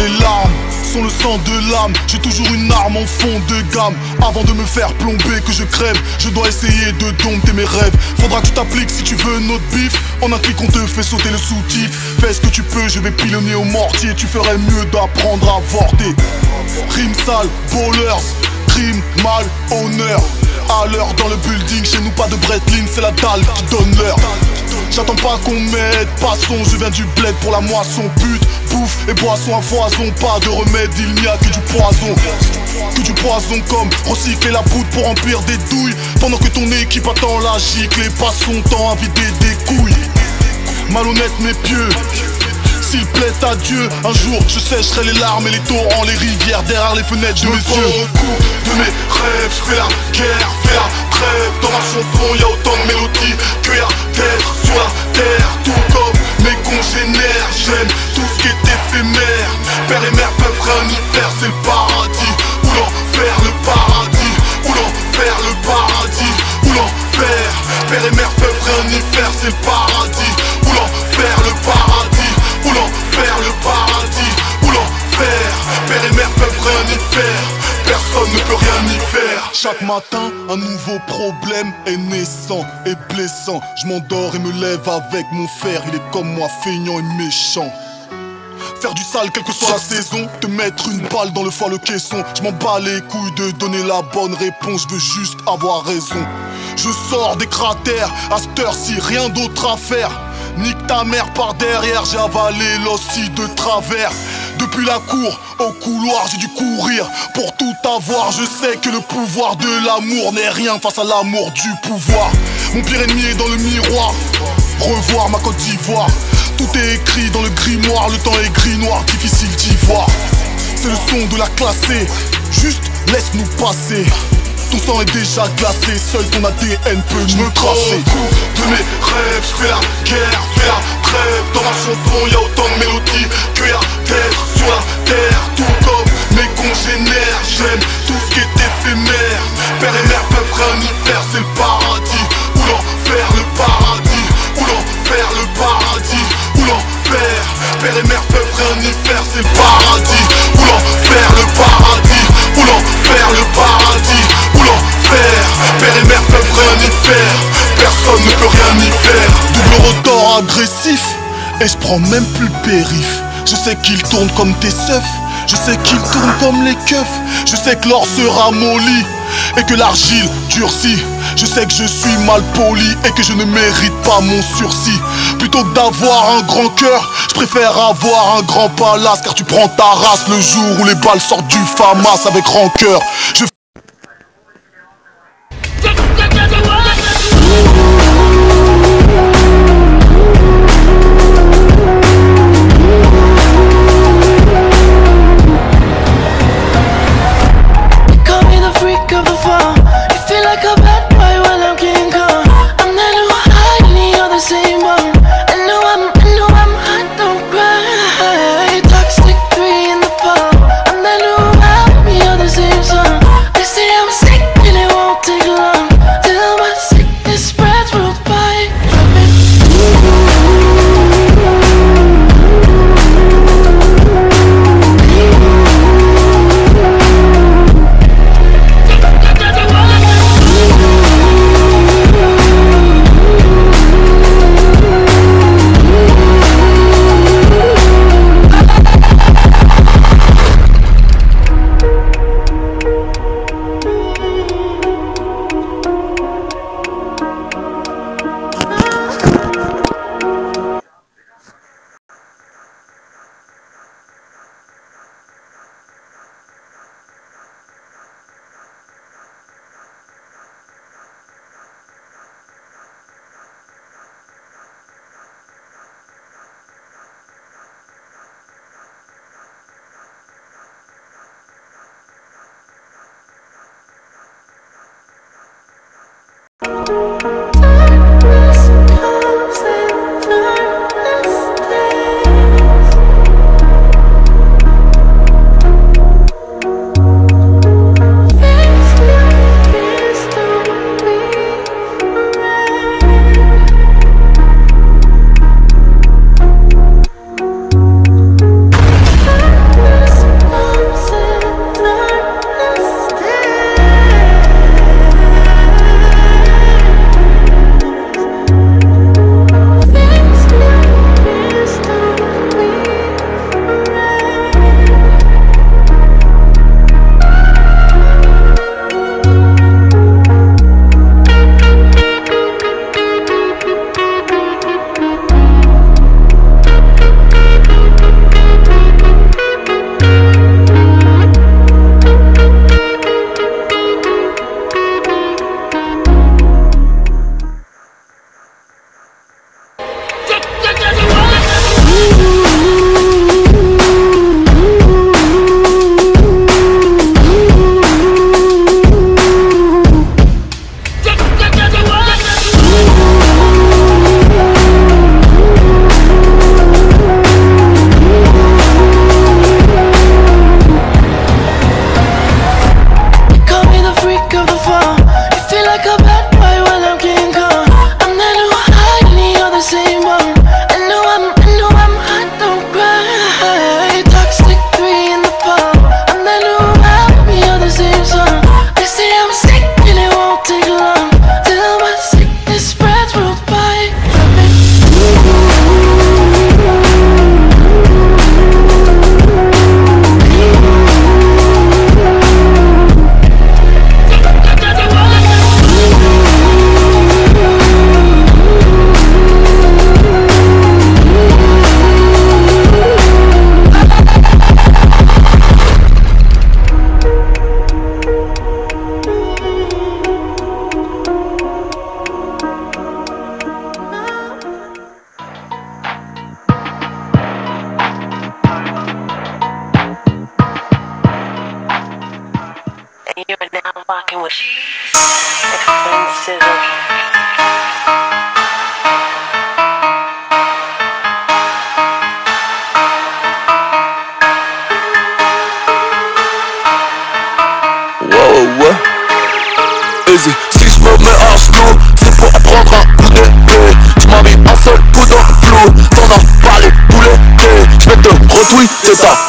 les larmes sont le sang de l'âme. J'ai toujours une arme en fond de gamme. Avant de me faire plomber que je crève, je dois essayer de dompter mes rêves. Faudra que tu t'appliques si tu veux notre bif. En un clic on te fait sauter le soutif. Fais ce que tu peux, je vais pilonner au mortier. Tu ferais mieux d'apprendre à avorter. Rime sale, bowlers, crime, mal, honneur. À l'heure dans le building, chez nous pas de Breitling, c'est la dalle qui donne l'heure. J'attends pas qu'on m'aide, passons, je viens du bled pour la moisson. Pute, bouffe et boisson à foison, pas de remède, il n'y a que du poison. Que du poison comme recycler la poudre pour remplir des douilles. Pendant que ton équipe attend la gicle et passe son temps à vider des couilles. Malhonnête mais pieux, s'il plaît à Dieu, un jour je sécherai les larmes et les torrents, les rivières derrière les fenêtres de mes yeux. De mes rêves, je fais la guerre, fais la trêve. Dans ma chanson y'a autant de mélodies que y'a d'êtres sur la terre. Tout comme mes congénères, j'aime tout ce qui est éphémère. Père et mère peuvent rien y faire, c'est le paradis ou l'enfer, le paradis ou l'enfer, le paradis ou l'enfer. Père et mère peuvent rien y faire, c'est le paradis ou l'enfer, le paradis ou l'enfer, le paradis ou l'enfer. Père et mère peuvent rien y faire, personne ne peut rien y faire. Chaque matin, un nouveau problème est naissant et blessant. Je m'endors et me lève avec mon fer. Il est comme moi, feignant et méchant. Faire du sale quelle que soit la saison, te mettre une balle dans le foie le caisson. Je m'en bats les couilles de donner la bonne réponse, je veux juste avoir raison. Je sors des cratères, à cette heure-ci rien d'autre à faire. Nique ta mère par derrière, j'ai avalé l'hostie de travers. Depuis la cour au couloir, j'ai dû courir pour tout avoir. Je sais que le pouvoir de l'amour n'est rien face à l'amour du pouvoir. Mon pire ennemi est dans le miroir, revoir ma Côte d'Ivoire. Tout est écrit dans le grimoire, le temps est gris noir, difficile d'y voir. C'est le son de la classée, juste laisse-nous passer. Ton sang est déjà glacé, seul ton ADN peut nous tracer. De mes rêves, je fais la guerre, fais la trêve. Dans ma chanson y'a autant de mélodies que y'a d'êtres sur la terre. Tout comme mes congénères, j'aime tout ce qui est éphémère. Père et mère peuvent rien y faire, c'est le paradis ou l'enfer, le paradis ou l'enfer, le paradis ou l'enfer. Père et mère peuvent rien y faire, c'est le paradis ou l'enfer, le paradis ou l'enfer, le paradis ou l'enfer. Père et mère peuvent rien y faire, personne ne peut rien y faire. Double rotor agressif, et je prends même plus le périph'. Je sais qu'il tourne comme tes seufs, je sais qu'il tourne comme les keufs. Je sais que l'or se ramollit et que l'argile durcit. Je sais que je suis mal poli et que je ne mérite pas mon sursis. Plutôt que d'avoir un grand cœur, je préfère avoir un grand palace. Car tu prends ta race le jour où les balles sortent du FAMAS avec rancœur.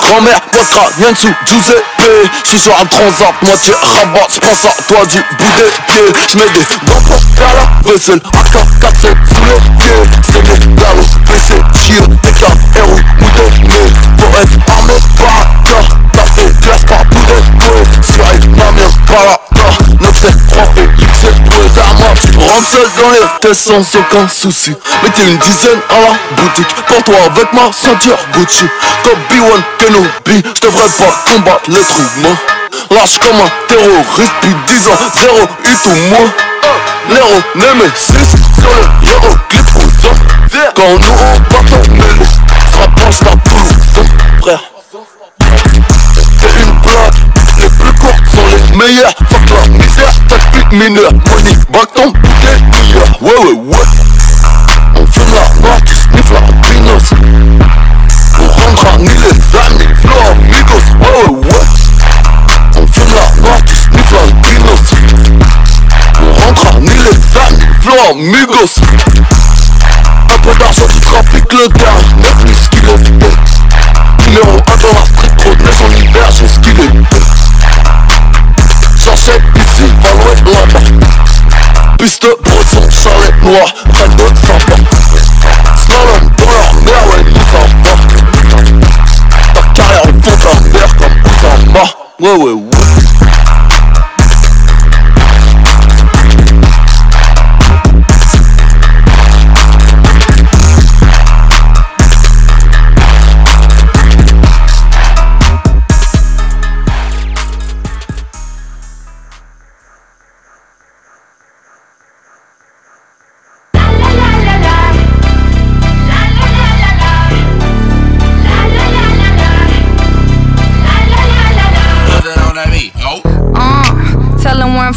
grand-mère, vodka, rien dessous, Giuseppe. J'suis sur un transat, moitié rabat, j'pense à toi du bout des pieds. J'mets des dents pour faire la vaisselle, AK-47 sous les pieds. C'est des galos, PC, chio, TK, héros, moutonné. Pour être armé par là, café, glace, pas poudre, Sky, ma mère, par là, 973 Félix, c'est deux armes. Rentre seul dans les tests sans aucun souci. Mettez une dizaine à la boutique. Pour toi avec ma ceinture Gucci. Comme B1 Kenobi, j'devrais pas combattre l'être humain. Lâche comme un terroriste, puis 10 ans, 0 hit ou moins. Nero, Nemesis, sur le hiéroglyphe aux hommes. Quand nous on part en mêlée, frappage la Toulouse, frère. C'est une blague, les plus courtes sont les meilleures. Fuck la misère, t'as plus mineur. Money, back ton bouquet, milliard. Ouais. On fume la noix, tu sniffes la pinos. On rendra ni les amis, flow amigos. Ouais. On fume la noix, tu sniffes la pinos. On rendra ni les amis, flow amigos. Un peu d'argent du trafic, le terrain, 9000 kilos. Numéro 1 dans la street, trop de neige en hiver, j'ai skillé. J'achète ici, Valouette là-bas. Piste bresson, chalet noir, rien de sympa. Slalom dans leur mer, ouais, nous ça va. Ta carrière au fond de la mer comme Oussama. Ouais.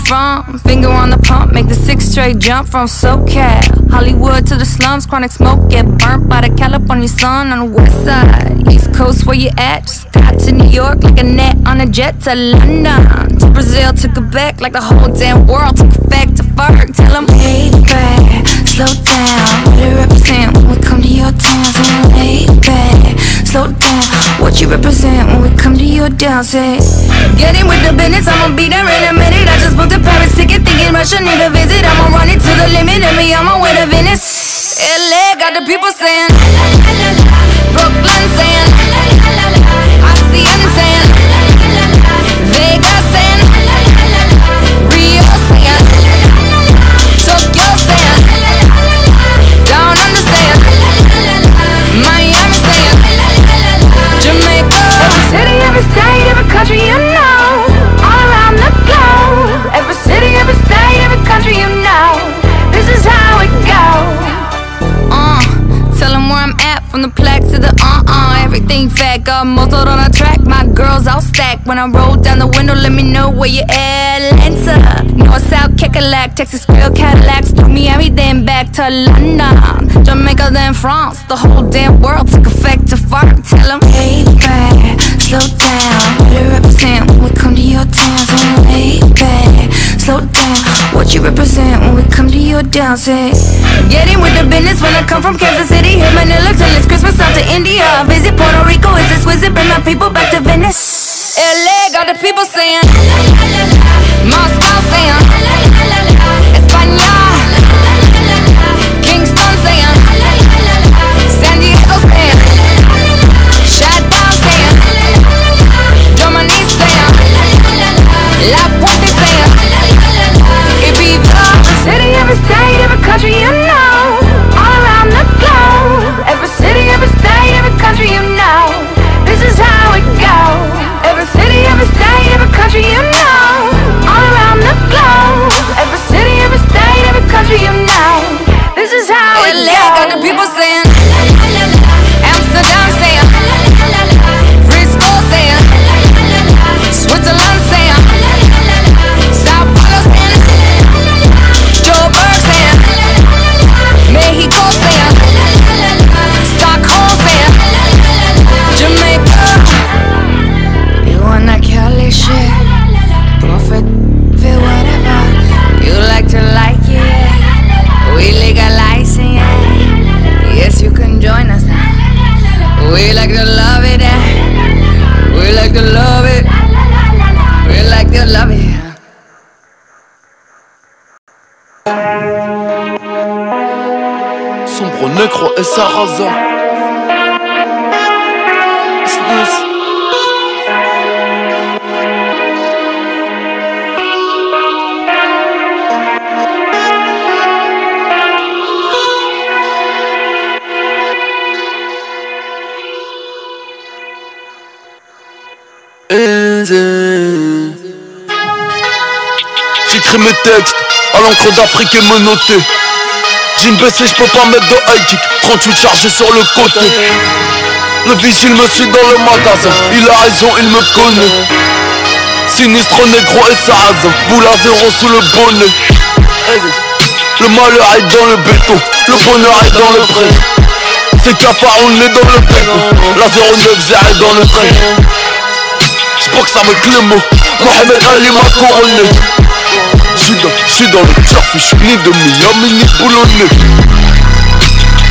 From finger on the pump, make the 6 straight jump from SoCal, Hollywood to the slums, chronic smoke, get burnt by the California sun on the west side. East Coast, where you at? Just got to New York like a net on a jet to London, to Brazil, to Quebec, like the whole damn world took effect to Ferg. Tell them, hey back, slow down, what you represent when we come to your town? Say, hey back, slow down, what you represent when we come to your town? Say, get in with the business, I'ma be there in a minute. I just booked a Paris ticket, thinking Russia need a visit. I'ma run it to the limit, and me on my way to Venice. LA got the people saying, Brooklyn saying, ASEAN saying, Vegas saying, Rio saying, Tokyo saying, Down Under saying, Miami saying, Jamaica. Every city, every state, every country you know, all around the globe. Every city, every state, every country you know, this is how it goes. Tell them where I'm at, from the plaque to the everything fat, got motored on a track. My girls all stacked. When I roll down the window, let me know where you at. Atlanta, North, South, Kekalak, Texas, Grill, Cadillacs, through Miami, then back to London, Jamaica, then France. The whole damn world took effect to fart. Tell them, hey back, slow down, what you represent when we come to your town? Say, hey back, slow down, what you represent when we come to your town? Say, get in with the business when I come from Kansas City, hit Manila till it's Christmas, out to India, visit Puerto Rico, is this wizard, bring my people back to Venice. LA got the people saying, Moscow saying, España, Kingston saying, San Diego saying, Shutdown saying, Germany saying, La Puente saying, Ibiza. Every city, every state, every country you know, all around the globe. Every city, every state, every country you know, this is how it goes. Every city, every state, every country you know, all around the globe. Every city, every state, every country you know, this is how it goes. LA got the people saying, Amsterdam saying, Frisco saying, Switzerland saying, Sao Paulo saying, Joburg saying, sombre, négro et Sarrasin. J'écris mes textes à l'encre d'Afrique et menotté. Jean baissé, j'peux pas mettre de high kick. 38 chargés sur le côté. Le vigile me suit dans le magasin. Il a raison, il me connaît. Sinistre, négro et sarrasin. Boule à zéro sous le bonnet. Le malheur est dans le béton. Le bonheur est dans le pré. C'est cafard, on est dans le béton. La 09 zère est dans le train. J'boxe avec les mots. Mohamed Ali m'a couronné. J'suis dans le turf, j'suis ni de Miami ni boulonnais.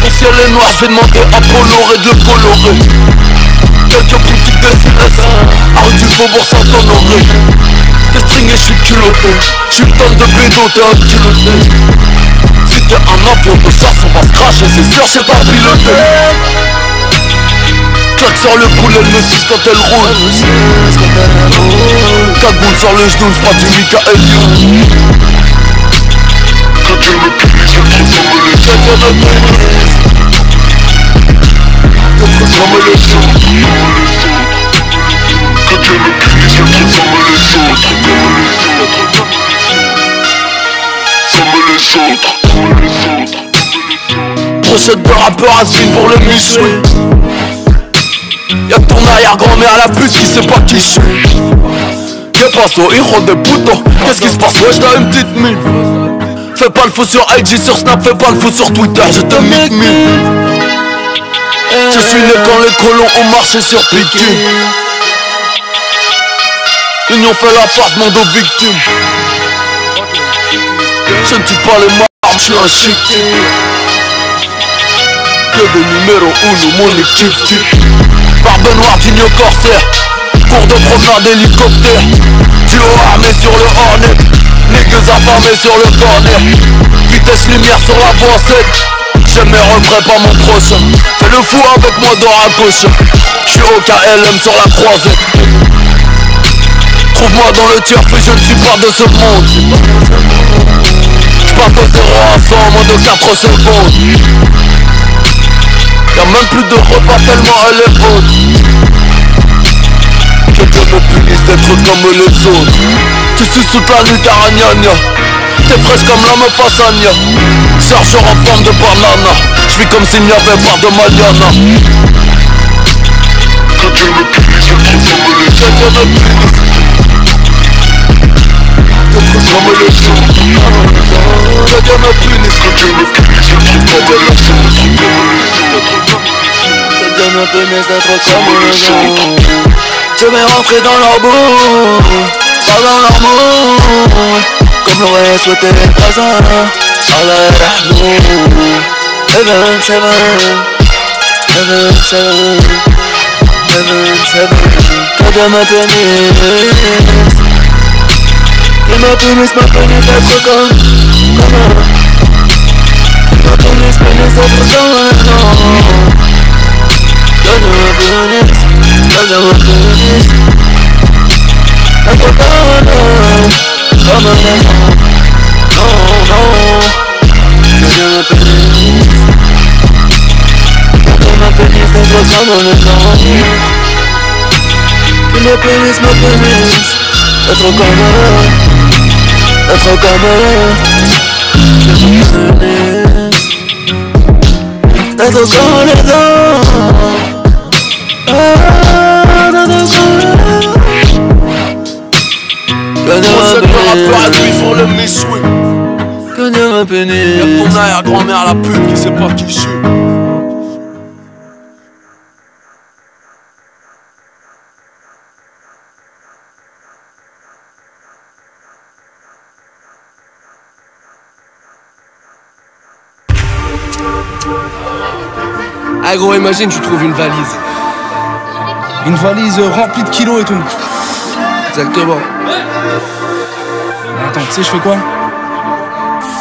Mon ciel est noir, j'vais demander à Bolloré de le colorer. Quelques boutiques de CSS, rue du Faubourg Saint-Honoré. T'es stringé, j'suis culotté. J'suis une tonne de bédo, t'es un culotté. Si t'es un avion de chasse, on va se cracher, c'est sûr, j'sais pas piloter. Claque sur le poulet, elle me suce quand elle roule. Cagoule sur le genou, j'prends du Michael Youn. Quand elle me punisse, elle trouve comme les Quand elle me punisse, elle trouve comme les autres. Brochette de rappeur Asbin pour le Michoui. Y'a ton arrière-grand-mère la pute qui sait pas qui je suis. Qu'est passe au héros des boutons. Qu'est-ce qui se passe? Ouais, j't'ai une petite mine. Fais pas le fou sur IG, sur Snap, fais pas le fou sur Twitter, je te mic. Je suis né quand les colons ont marché sur Pékin. L'union fait la farce, monde aux victimes. Je ne tue pas les marmes, j'suis un chic. Que des numéros 1, mon équipe type. Barbe noire, digne corsaire. Cours de promenade d'hélicoptère. Duo armé sur le Hornet. Niggas affamés sur le corner. Vitesse lumière sur la voie 7. J'aime mes refrains, pas mon prochain. Fais le fou avec moi dans la gauche. J'suis au KLM sur la croisette. Trouve-moi dans le turf et je ne suis pas de ce monde. J'passe de 0 à 100 en moins de 4 secondes. Y'a même plus de repas tellement elle est haute. Que Dieu me punisse d'être comme les autres. Tu suces toute la nuit t'aragnagna. T'es fraîche comme la meuf à Sanya. Chargeur en forme de banana. J'vis comme s'il n'y avait pas de Mariana. Que Dieu me punisse d'être comme les autres. Que Dieu me punisse d'être comme les autres. Que Dieu me punisse. Que Dieu me punisse d'être comme les autres. Que Dieu me punisse d'être comme les autres. Je vais rentrer dans leur boue, pas dans leur moule. Comme l'aurait souhaité les voisins. Allah rahmou. Heaven, heaven. Heaven, heaven. Heaven, heaven. Que Dieu me punisse. Que me punisse d'être comme me punisse d'être comme Que Dieu me punisse. Que Dieu me punisse. Être comme un enfant. Non, non. Que Dieu me punisse. Que Dieu me punisse d'être comme un enfant. Que me punisse. Être comme un. Être comme un. Que me punisse. D'être comme les autres. Que Dieu me punisse. Que Dieu me punisse. Y'a ton arrière-grand-mère la pute qui sait pas qui je suis. Ah gros, imagine tu trouves une valise. Une valise remplie de kilos et tout. Exactement. Attends, tu sais je fais quoi?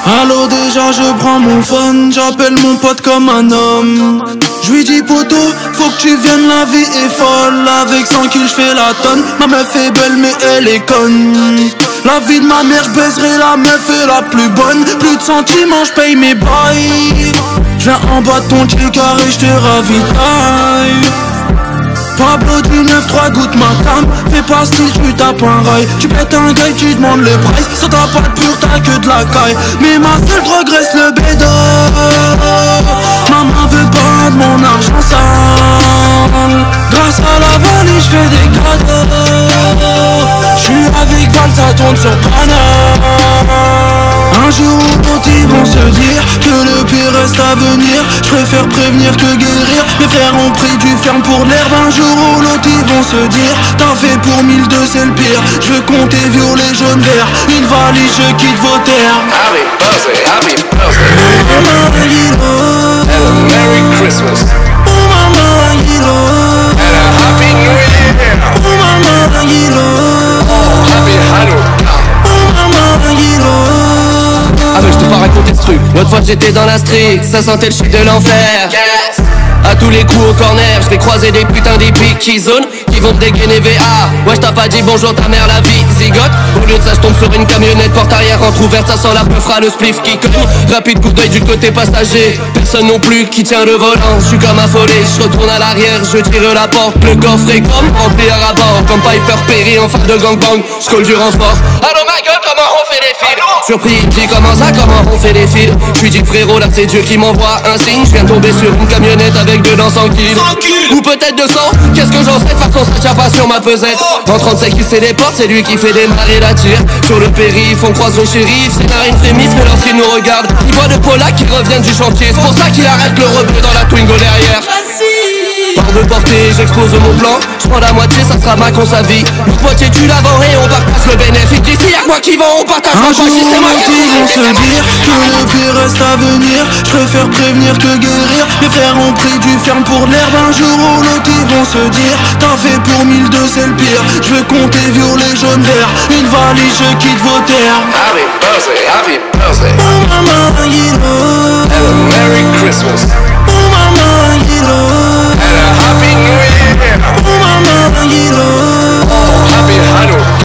Allô, déjà je prends mon phone, j'appelle mon pote comme un homme. Je lui dis poto, faut que tu viennes, la vie est folle. Avec 100 kills j'fais la tonne. Ma meuf est belle mais elle est conne. La vie de ma mère, j'baiserai la meuf est la plus bonne. Plus de sentiments, j'paye mes bails. J'viens en bas de ton J-car et j'te ravitaille. Pablo du 9-3 goûte ma cam. Fais pas style, tu tapes un rail. Tu pètes un gars, tu demandes le price. Quand t'as pas de pur, t'as que de la caille. Mais ma seule drogue reste le bédo. Maman veut pas de mon argent sale. Grâce à la valise, j'fais des cadeaux. J'suis avec Val, ça tourne sur Paname. Un jour ou l'autre ils vont se dire que le pire reste à venir. Je préfère prévenir que guérir. Mes frères ont pris du ferme pour l'herbe. Un jour ou l'autre ils vont se dire t'as fait pour 1002 c'est le pire. Je veux compter violet jaune vert. Une valise je quitte vos terres. Happy birthday and a Merry Christmas and a Happy New Year. Happy Hanukkah. Ah mais je t'ai pas raconté ce truc. L'autre fois j'étais dans la street, ça sentait le shit de l'enfer. Yes. À tous les coups au corner, je vais croiser des putains d'épiques qui zonent, qui vont te dégainer VA. Ouais, j't'ai pas dit bonjour ta mère la vie, zigote. Au lieu de ça, j'tombe sur une camionnette porte arrière entrouverte, ça sent la peufra, le spliff qui cogne. Rapide coup d'œil du côté passager, personne non plus qui tient le volant. J'suis comme affolé, j'retourne à l'arrière, je tire la porte. Le coffre est comme rempli à rapport, comme Piper Perry en fin de gangbang. J'colle du renfort. Allô ma gueule, comment on fait les fils? Surpris, dis comment ça, comment on fait les fils? J'lui dis frérot, là c'est Dieu qui m'envoie un signe. J'viens de tomber sur une camionnette avec dedans 100 kills. Ou peut-être 200, qu'est-ce que j'en sais? De façon ça tient pas sur ma pesette. En 35 il se téléporte, c'est lui qui fait démarrer la tire. Sur le périph', on croise le shérif. Ses narines frémissent mais lorsqu'il nous regarde, il voit de Paula qui revient du chantier. C'est pour ça qu'il arrête le rebeu dans la Twingo derrière. Par de portée, j'expose mon plan. J'prends la moitié, ça sera ma con sa vie. L'autre moitié tu la vends et on partage le bénéfice. D'ici y'a que moi qui vends, on partage un le jour si c'est moi qui ils vont se dire que le pire reste à venir. Je préfère prévenir que guérir. Mes frères ont pris du ferme pour l'herbe. Un jour ou l'autre ils vont se dire t'as fait pour 1002 c'est le pire. Je veux compter violet jaune vert. Une valise je quitte vos terres. Happy birthday Oh maman and a Merry Christmas and a Happy New Year. Happy Hanukkah.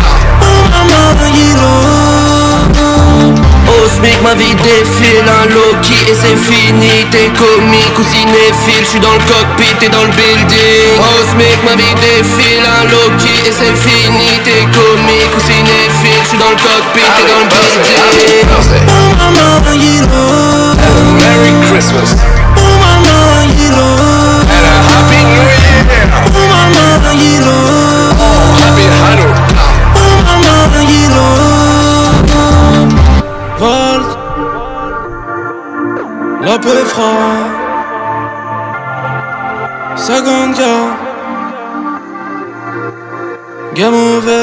Au SMIC ma vie défile, un Loki et c'est fini. T'es comique ou cinéphile, j'suis dans le cockpit, t'es dans le building. Au SMIC ma vie défile, un Loki et c'est fini. T'es comique ou cinéphile, j'suis dans le cockpit, t'es dans le building. And a Merry Christmas and a Happy New Year. Happy Hanukkah. Volt, la peufra, Saganga, gamme ouvert.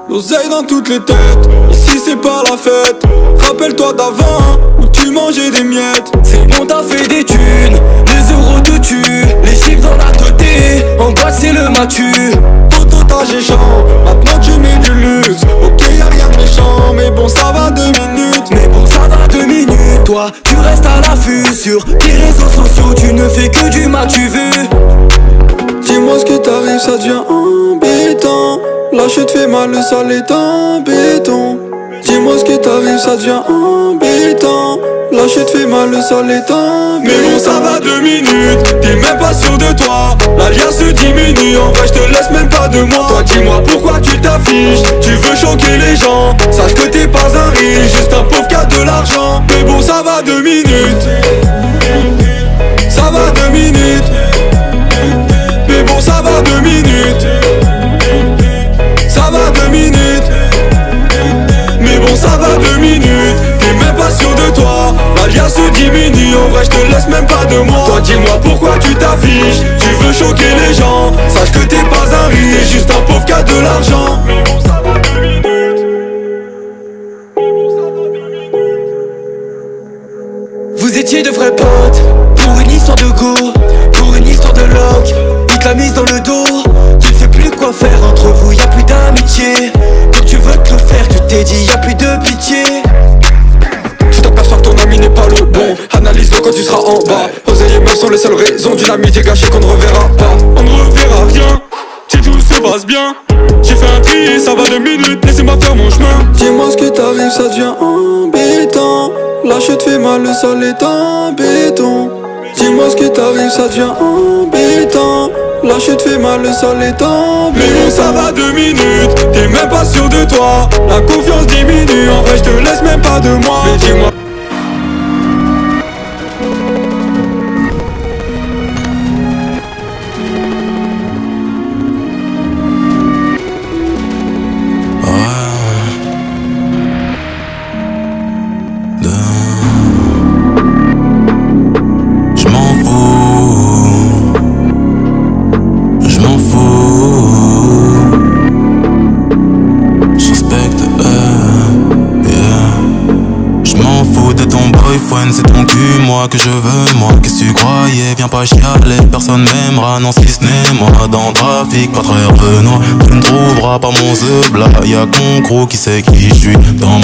L'oseille dans toutes les têtes, ici c'est pas la fête. Rappelle-toi d'avant, où tu mangeais des miettes. C'est bon t'as fait des thunes, les euros te tuent. Les chiffres dans la teuté, en boîte c'est le matu. Autotage et chant, maintenant tu mets du luxe. Ok y'a rien de méchant, mais bon ça va 2 minutes. Mais bon ça va 2 minutes. Toi tu restes à l'affût sur tes réseaux sociaux. Tu ne fais que du matu vu. Dis-moi ce qui t'arrive, ça devient embêtant. Là je te fais mal, le sale est en béton. Dis-moi ce qui t'arrive, ça devient embêtant. Là je te fais mal, le sale est en béton. Mais bon ça va 2 minutes, t'es même pas sûr de toi. L'alliance se diminue, en vrai je te laisse même pas de moi. Toi dis-moi pourquoi tu t'affiches, tu veux choquer les gens. Sache que t'es pas un riche, juste un pauvre qui a de l'argent. Mais bon ça va 2 minutes, ça va 2 minutes. Mais bon ça va 2 minutes, ça va 2 minutes. Mais bon ça va 2 minutes, t'es même pas sûr de toi. L'alliance se diminue, en vrai je te laisse même pas de moi. Toi dis-moi pourquoi tu t'affiches, le dos. Tu ne sais plus quoi faire entre vous, y'a plus d'amitié. Quand tu veux te le faire, tu t'es dit y'a plus de pitié. Tu t'aperçois que ton ami n'est pas le bon. Analyse-le quand tu seras en bas. Oseille et meufs sont les seules raisons d'une amitié gâchée qu'on ne reverra pas. On ne reverra rien si tout se passe bien. J'ai fait un tri et ça va 2 minutes, laissez-moi faire mon chemin. Dis-moi ce qui t'arrive, ça devient embêtant. La chute fait mal, le sol est en béton. Dis-moi ce qui t'arrive, ça devient embêtant. La chute fait mal, le sol est en béton. Mais bon, ça va 2 minutes, t'es même pas sûr de toi. La confiance diminue, en vrai je te laisse même pas de moi. Mais dis-moi. C'est ton cul, moi que je veux, moi qu'est-ce que tu croyais? Viens pas chialer, personne m'aimera, non si ce n'est moi. Dans le trafic, pas très Renoir, tu ne trouveras pas mon zeub là. Y'a Concro qui sait qui je suis. Dans